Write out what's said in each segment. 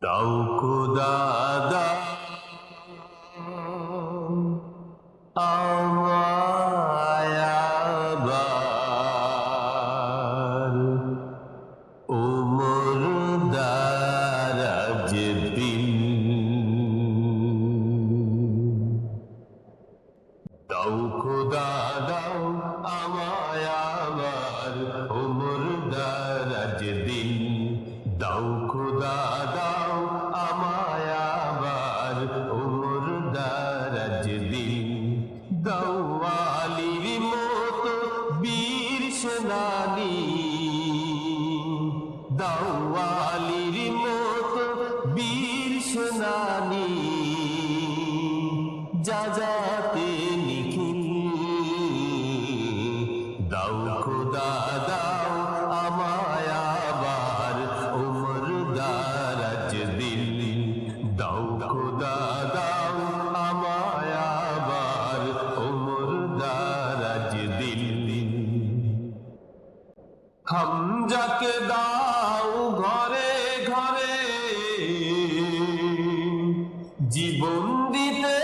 দাও খোদা দাও আমায় আবার ওমর দারাজ দিন। দাও খোদা দাও আমায় আবার ওমর দারাজ দিন। দাও খোদা দাও আমায় আবার ওমর দারাজ দিন। দাও আলীর মতো বীর সেনানী, দাও আলীর মতো বীর সেনানী, যাজাতে নিখিল। দাও খোদা দাও আমায় আবার ওমর দারাজ দিন। দাও খোদা দাও আমায় আবার ওমর দারাজ দিন। হামজাকে দাও ঘরে ঘরে জীবন দিতে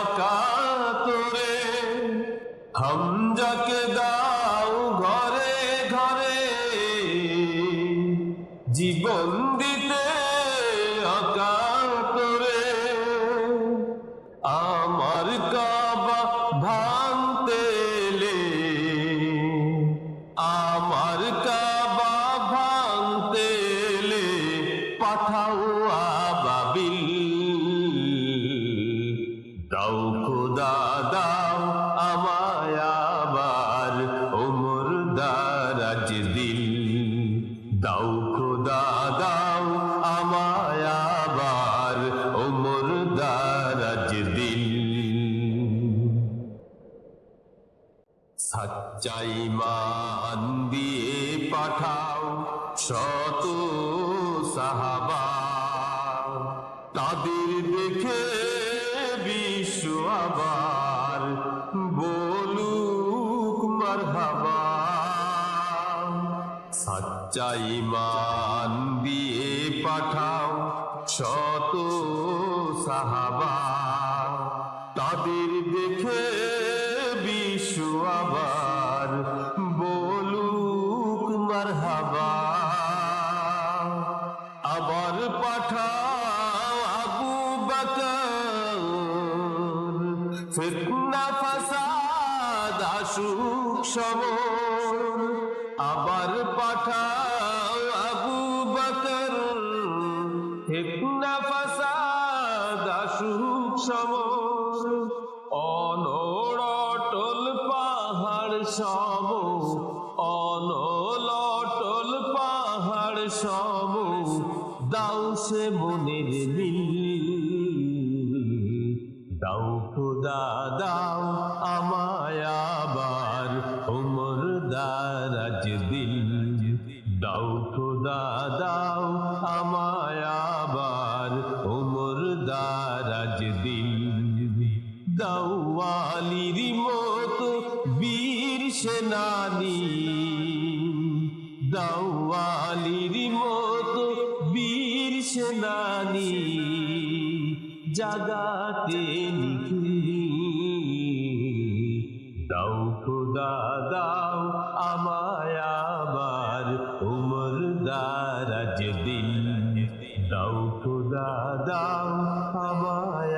অকাতরে। হামজাকে দাও ঘরে ঘরে জীবন দিতে অকাতরে। আমার কাবা ভাঙতে এলে, আমার কাবা ভাঙতে এলে পাঠাও আবাবিল। দাও খোদা দাও আমায় আবার ওমর দারাজ দিন। দাও খোদা দাও আমায় আবার ওমর দারাজ দিন। সাচ্চা ঈমান দিয়ে পাঠাও শত সাহাবা, তাদের দেখে বিশ্ব আবার বলুক মারহাবা। সাচ্চা ঈমান দিয়ে পাঠাও শত সাহাবা, তাদের দেখে বিশ্ব আবার বলুক মারহাবা। আবার পাঠাও আবু বকর, ফিতনা ফাসাদ আসুক সমর। আবার পাঠাও আবু বকর, ফিতনা ফাসাদ আসুক সমর। অনড় অটল পাহাড় সম, অনল অটল পাহাড় সম দাও সে মনের মিল। দাও খোদা দাও আমায় আবার ওমর দারাজ দিন। দাও খোদা দাও আমায় আবার ওমর দারাজ দিন। দাও আলীর মতো বীর সেনানী, দাও আলীর মতো বীর সেনানী, জাগাতে নিখিল। দাও খোদা দাও আমায় আবার ওমর দারাজ দিন। দাও খোদা দাও আমায়